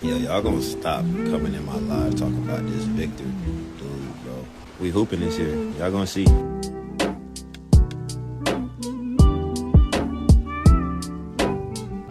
Yeah, y'all gonna stop coming in my live talking about this Victor dude, bro. We hooping this year. Y'all gonna see.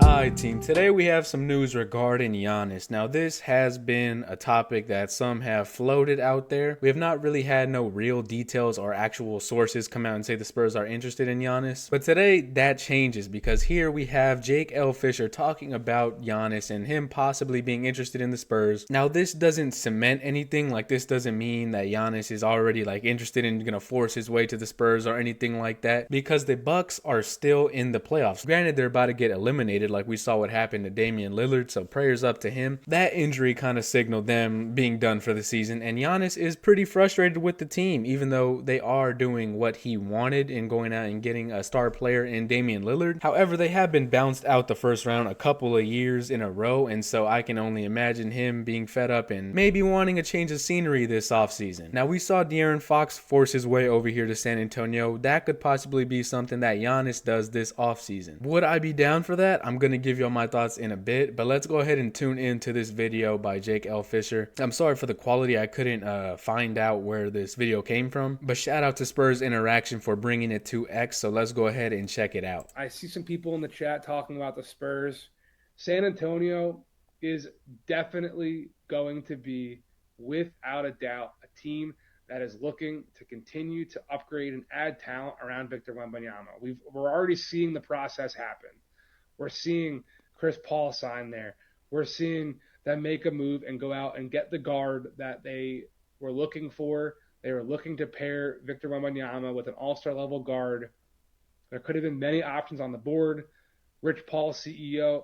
Hi team, today we have some news regarding Giannis. Now this has been a topic that some have floated out there. We have not really had no real details or actual sources come out and say the Spurs are interested in Giannis. But today that changes because here we have Jake L. Fisher talking about Giannis and him possibly being interested in the Spurs. Now this doesn't cement anything, like this doesn't mean that Giannis is already like interested in gonna force his way to the Spurs or anything like that, because the Bucks are still in the playoffs. Granted, they're about to get eliminated, like we saw what happened to Damian Lillard, so prayers up to him. That injury kind of signaled them being done for the season, and Giannis is pretty frustrated with the team, even though they are doing what he wanted in going out and getting a star player in Damian Lillard. However, they have been bounced out the first round a couple of years in a row, and so I can only imagine him being fed up and maybe wanting a change of scenery this offseason. Now, we saw De'Aaron Fox force his way over here to San Antonio. That could possibly be something that Giannis does this offseason. Would I be down for that? I'm going to give you all my thoughts in a bit, but let's go ahead and tune into this video by Jake L. Fisher. I'm sorry for the quality. I couldn't find out where this video came from, but shout out to Spurs Interaction for bringing it to X, so let's go ahead and check it out. I see some people in the chat talking about the Spurs. San Antonio is definitely going to be, without a doubt, a team that is looking to continue to upgrade and add talent around Victor Wembanyama. We're already seeing the process happen. We're seeing Chris Paul sign there. We're seeing them make a move and go out and get the guard that they were looking for. They were looking to pair Victor Wembanyama with an all-star level guard. There could have been many options on the board. Clutch Sports CEO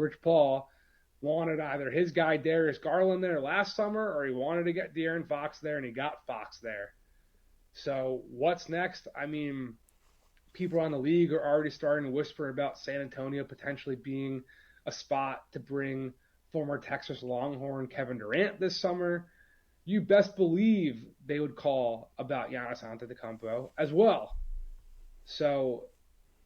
Rich Paul wanted either his guy Darius Garland there last summer, or he wanted to get De'Aaron Fox there, and he got Fox there. So what's next? I mean, people around the league are already starting to whisper about San Antonio potentially being a spot to bring former Texas Longhorn Kevin Durant this summer. You best believe they would call about Giannis Antetokounmpo as well. So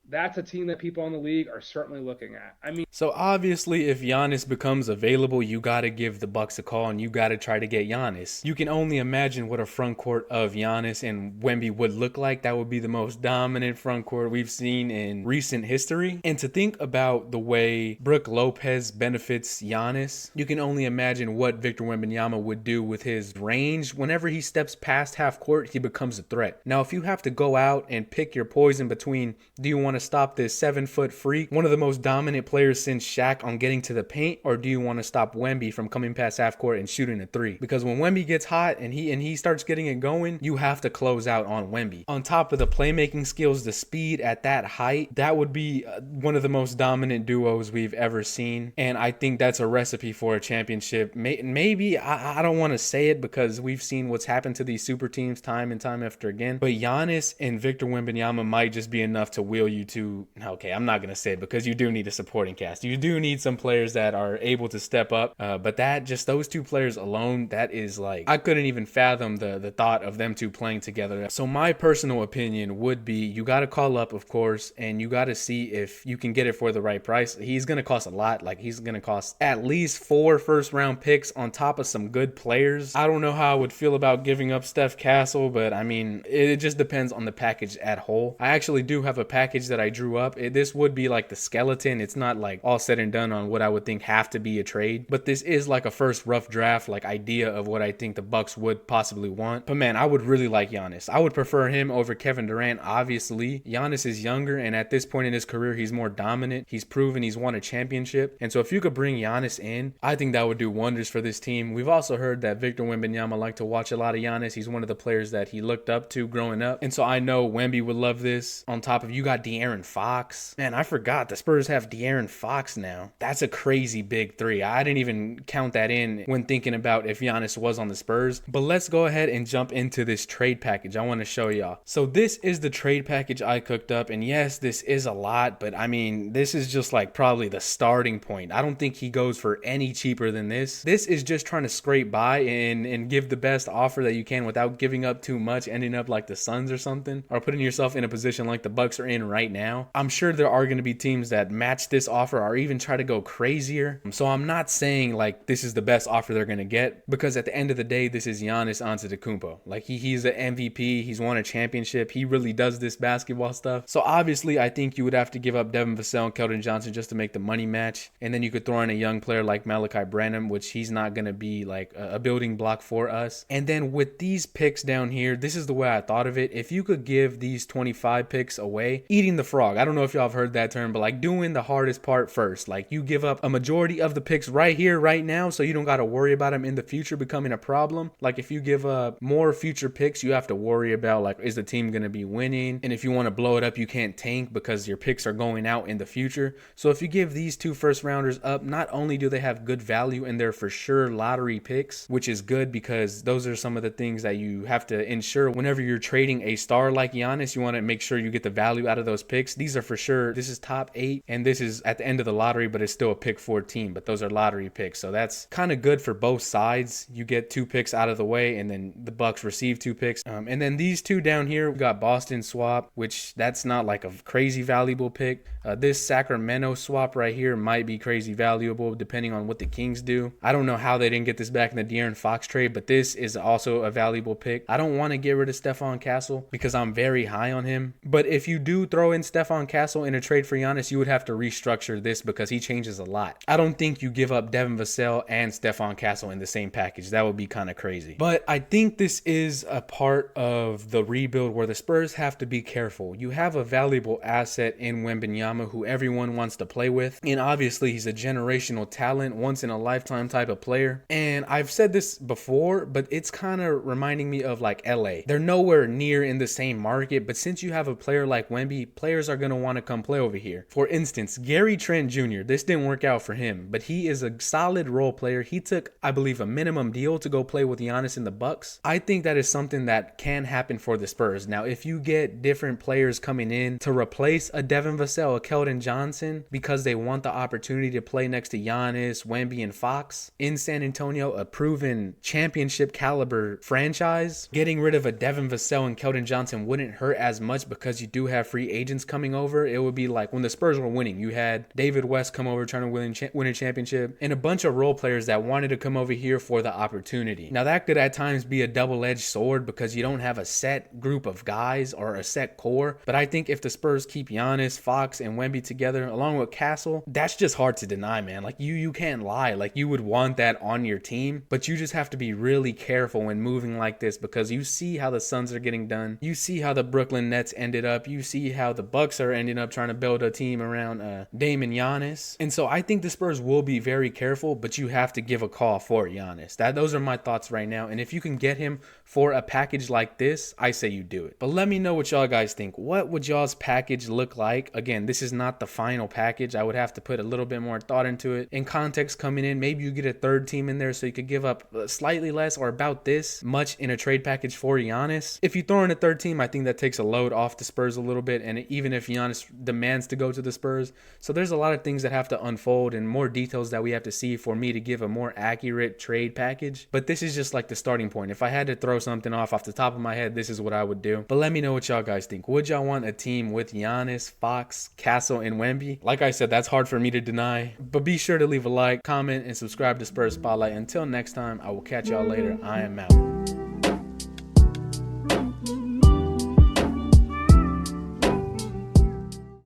that's a team that people in the league are certainly looking at. So obviously, if Giannis becomes available, you got to give the Bucks a call and you got to try to get Giannis. You can only imagine what a front court of Giannis and Wemby would look like. That would be the most dominant front court we've seen in recent history. And to think about the way Brook Lopez benefits Giannis, you can only imagine what Victor Wembanyama would do with his range. Whenever he steps past half court, he becomes a threat. Now, if you have to go out and pick your poison between, do you want to stop this 7-foot freak, one of the most dominant players since Shaq, on getting to the paint, or do you want to stop Wemby from coming past half court and shooting a three? Because when Wemby gets hot and he starts getting it going, you have to close out on Wemby. On top of the playmaking skills, the speed at that height, that would be one of the most dominant duos we've ever seen. And I think that's a recipe for a championship. Maybe, I don't want to say it because we've seen what's happened to these super teams time and time after again, but Giannis and Victor Wembanyama might just be enough to wheel you to, okay, I'm not going to say it because you do need a supporting cast. You do need some players that are able to step up, but that, just those two players alone, that is like, I couldn't even fathom the thought of them two playing together. So my personal opinion would be, you got to call up, of course, and you got to see if you can get it for the right price. He's going to cost a lot. Like, he's going to cost at least 4 first-round picks on top of some good players. I don't know how I would feel about giving up Steph Castle, but I mean, it just depends on the package at whole. I actually do have a package that I drew up. This would be like the skeleton. It's not like all said and done on what I would think have to be a trade, but this is like a first rough draft, like idea of what I think the Bucks would possibly want. But man, I would really like Giannis. I would prefer him over Kevin Durant. Obviously, Giannis is younger, and at this point in his career, he's more dominant. He's proven he's won a championship, and so if you could bring Giannis in, I think that would do wonders for this team. We've also heard that Victor Wembanyama liked to watch a lot of Giannis. He's one of the players that he looked up to growing up, and so I know Wemby would love this. On top of, you got De'Aaron Fox. Man, I forgot the Spurs have De'Aaron Fox now. That's a crazy big three. I didn't even count that in when thinking about if Giannis was on the Spurs. But let's go ahead and jump into this trade package I want to show y'all. So this is the trade package I cooked up, and yes, this is a lot, but I mean, this is just like probably the starting point. I don't think he goes for any cheaper than this. This is just trying to scrape by and give the best offer that you can without giving up too much, ending up like the Suns or something, or putting yourself in a position like the Bucks are in right now. I'm sure there are going to be teams that match this offer or even try to go crazier. So I'm not saying like this is the best offer they're going to get, because at the end of the day, this is Giannis Antetokounmpo. Like he's an MVP. He's won a championship. He really does this basketball stuff. So obviously, I think you would have to give up Devin Vassell and Keldon Johnson just to make the money match. And then you could throw in a young player like Malachi Branham, which he's not going to be like a building block for us. And then with these picks down here, this is the way I thought of it. If you could give these 25 picks away, eating the frog. I don't know if y'all have heard that term, but like doing the hardest part first. Like you give up a majority of the picks right here, right now, so you don't got to worry about them in the future becoming a problem. Like if you give up more future picks, you have to worry about like, is the team going to be winning? And if you want to blow it up, you can't tank because your picks are going out in the future. So if you give these 2 first rounders up, not only do they have good value and they're for sure lottery picks, which is good because those are some of the things that you have to ensure whenever you're trading a star like Giannis. You want to make sure you get the value out of those picks. These are for sure. This is top 8 and this is at the end of the lottery, but it's still a pick 14, but those are lottery picks. So that's kind of good for both sides. You get 2 picks out of the way and then the Bucks receive 2 picks. And then these 2 down here, we got Boston swap, which that's not like a crazy valuable pick. This Sacramento swap right here might be crazy valuable depending on what the Kings do. I don't know how they didn't get this back in the De'Aaron Fox trade, but this is also a valuable pick. I don't want to get rid of Stephon Castle because I'm very high on him. But if you do throw in Stephon Castle in a trade for Giannis, you would have to restructure this because he changes a lot. I don't think you give up Devin Vassell and Stephon Castle in the same package. That would be kind of crazy. But I think this is a part of the rebuild where the Spurs have to be careful. You have a valuable asset in Wembanyama who everyone wants to play with. And obviously he's a generational talent, once in a lifetime type of player. And I've said this before, but it's kind of reminding me of like LA. They're nowhere near in the same market, but since you have a player like Wemby, players are going to want to come play over here. For instance, Gary Trent Jr., this didn't work out for him, but he is a solid role player. He took, I believe, a minimum deal to go play with Giannis in the Bucks. I think that is something that can happen for the Spurs. Now, if you get different players coming in to replace a Devin Vassell, a Keldon Johnson, because they want the opportunity to play next to Giannis, Wemby, and Fox in San Antonio, a proven championship caliber franchise, getting rid of a Devin Vassell and Keldon Johnson wouldn't hurt as much because you do have free agents coming over. It would be like when the Spurs were winning, you had David West come over trying to win a championship and a bunch of role players that wanted to come over here for the opportunity. Now that could at times be a double-edged sword because you don't have a set group of guys or a set core. But I think if the Spurs keep Giannis, Fox, and Wemby together along with Castle, that's just hard to deny, man. Like you can't lie. Like you would want that on your team, but you just have to be really careful when moving like this because you see how the Suns are getting done. You see how the Brooklyn Nets ended up. You see how the Bucks are ending up trying to build a team around Dame and Giannis. And so I think the Spurs will be very careful, but you have to give a call for Giannis. Those are my thoughts right now. And if you can get him for a package like this, I say you do it. But let me know what y'all guys think. What would y'all's package look like? Again, this is not the final package. I would have to put a little bit more thought into it. In context coming in, maybe you get a third team in there so you could give up slightly less or about this much in a trade package for Giannis. If you throw in a third team, I think that takes a load off the Spurs a little bit. And even if Giannis demands to go to the Spurs. So there's a lot of things that have to unfold and more details that we have to see for me to give a more accurate trade package. But this is just like the starting point. If I had to throw something off the top of my head, this is what I would do. But let me know what y'all guys think. Would y'all want a team with Giannis, Fox, Castle, and Wemby? Like I said, that's hard for me to deny. But be sure to leave a like, comment, and subscribe to Spurs Spotlight. Until next time, I will catch y'all later. I am out.